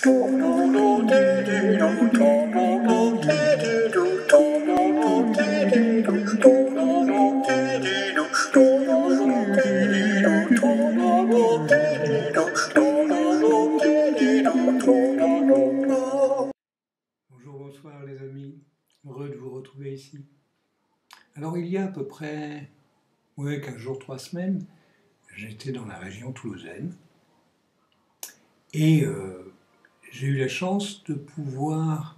Bonjour, bonsoir les amis, heureux de vous retrouver ici. Alors il y a à peu près 15 jours, 3 semaines, j'étais dans la région toulousaine et j'ai eu la chance de pouvoir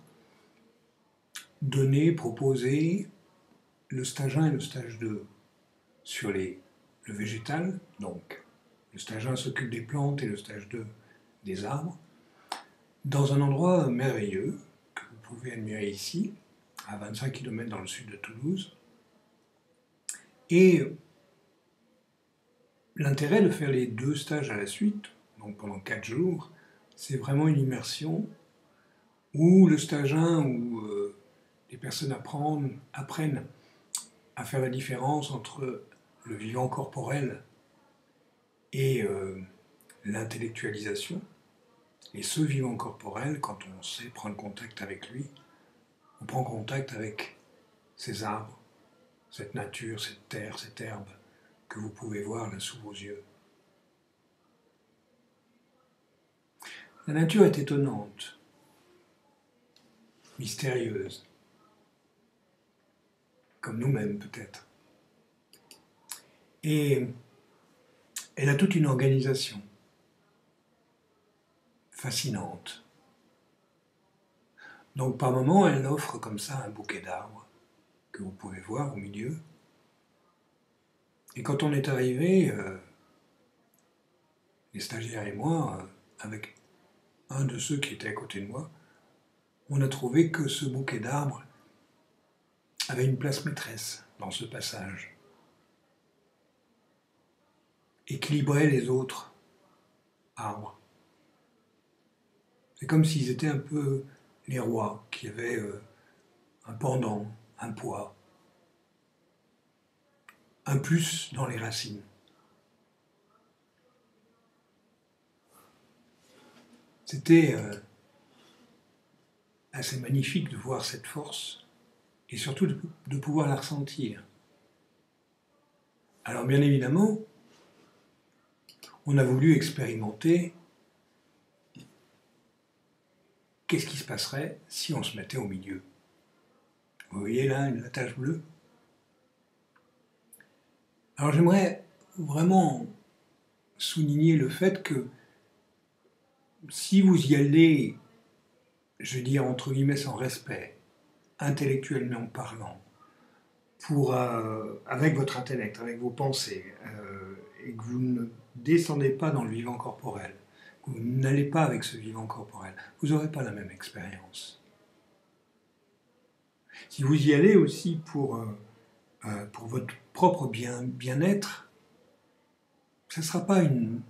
proposer le stage 1 et le stage 2 sur le végétal, donc le stage 1 s'occupe des plantes et le stage 2 des arbres, dans un endroit merveilleux que vous pouvez admirer ici, à 25 km dans le sud de Toulouse. Et l'intérêt de faire les deux stages à la suite, donc pendant 4 jours, c'est vraiment une immersion où le stage 1, où les personnes apprennent à faire la différence entre le vivant corporel et l'intellectualisation. Et ce vivant corporel, quand on sait prendre contact avec lui, on prend contact avec ces arbres, cette nature, cette terre, cette herbe que vous pouvez voir là sous vos yeux. La nature est étonnante, mystérieuse, comme nous-mêmes peut-être. Et elle a toute une organisation fascinante. Donc par moments, elle offre comme ça un bouquet d'arbres que vous pouvez voir au milieu. Et quand on est arrivé, les stagiaires et moi, avec un de ceux qui était à côté de moi, on a trouvé que ce bouquet d'arbres avait une place maîtresse dans ce passage. Équilibrait les autres arbres. C'est comme s'ils étaient un peu les rois, qui avaient un pendant, un poids, un plus dans les racines. C'était assez magnifique de voir cette force et surtout de pouvoir la ressentir. Alors bien évidemment, on a voulu expérimenter qu'est-ce qui se passerait si on se mettait au milieu. Vous voyez là la tache bleue? Alors j'aimerais vraiment souligner le fait que si vous y allez, je veux dire entre guillemets sans respect, intellectuellement parlant, avec votre intellect, avec vos pensées, et que vous ne descendez pas dans le vivant corporel, que vous n'allez pas avec ce vivant corporel, vous n'aurez pas la même expérience. Si vous y allez aussi pour votre propre bien-être, ce ne sera pas une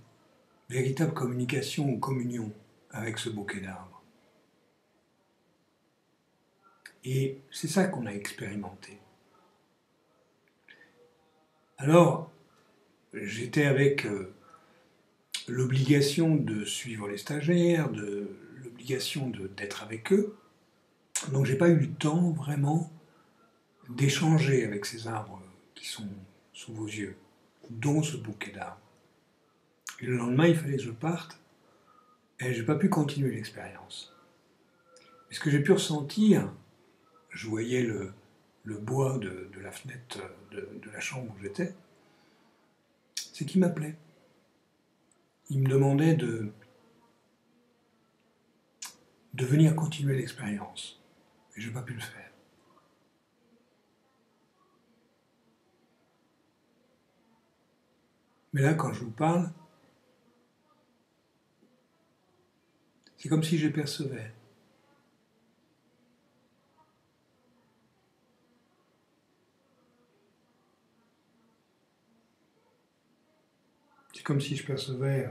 véritable communication ou communion avec ce bouquet d'arbres. Et c'est ça qu'on a expérimenté. Alors, j'étais avec l'obligation de suivre les stagiaires, l'obligation d'être avec eux. Donc j'ai pas eu le temps vraiment d'échanger avec ces arbres qui sont sous vos yeux, dont ce bouquet d'arbres. Et le lendemain, il fallait que je parte, et j'ai pas pu continuer l'expérience. Et ce que j'ai pu ressentir, je voyais le bois de la fenêtre de la chambre où j'étais, c'est qu'il m'appelait. Il me demandait de venir continuer l'expérience. Et je n'ai pas pu le faire. Mais là, quand je vous parle, c'est comme si je percevais. C'est comme si je percevais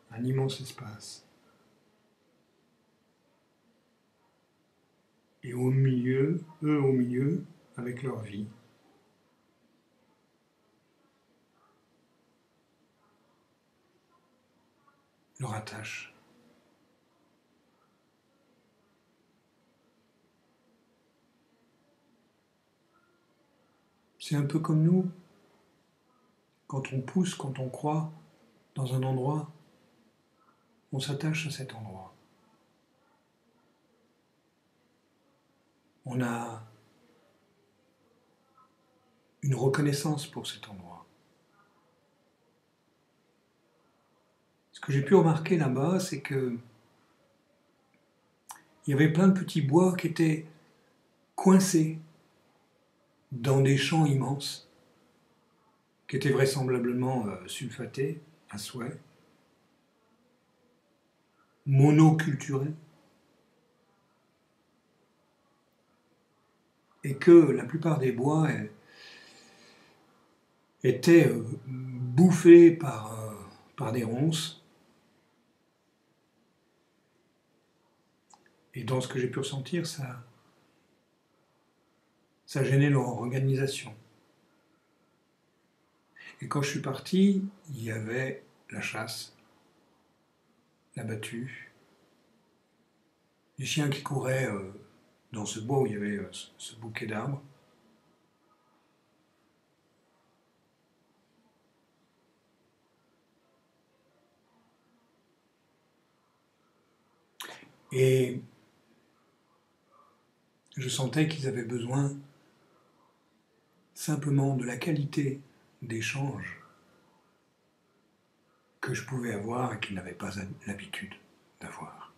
un immense espace. Et au milieu, eux au milieu, avec leur vie. Leur attache. C'est un peu comme nous. Quand on pousse, quand on croit dans un endroit, on s'attache à cet endroit. On a une reconnaissance pour cet endroit. Ce que j'ai pu remarquer là-bas, c'est que il y avait plein de petits bois qui étaient coincés dans des champs immenses, qui étaient vraisemblablement sulfatés à souhait, monoculturés, et que la plupart des bois étaient bouffés par des ronces. Et dans ce que j'ai pu ressentir, ça gênait leur organisation. Et quand je suis parti, il y avait la chasse, la battue, les chiens qui couraient dans ce bois où il y avait ce bouquet d'arbres. Et je sentais qu'ils avaient besoin simplement de la qualité d'échange que je pouvais avoir et qu'ils n'avaient pas l'habitude d'avoir.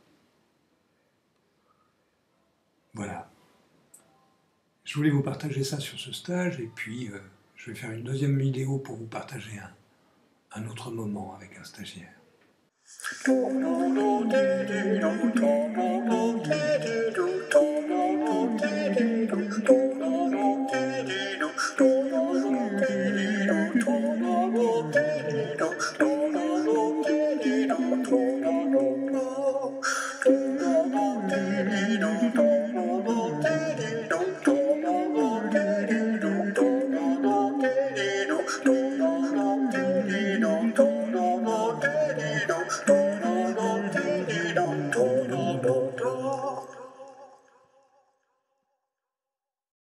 Voilà. Je voulais vous partager ça sur ce stage et puis je vais faire une deuxième vidéo pour vous partager un autre moment avec un stagiaire.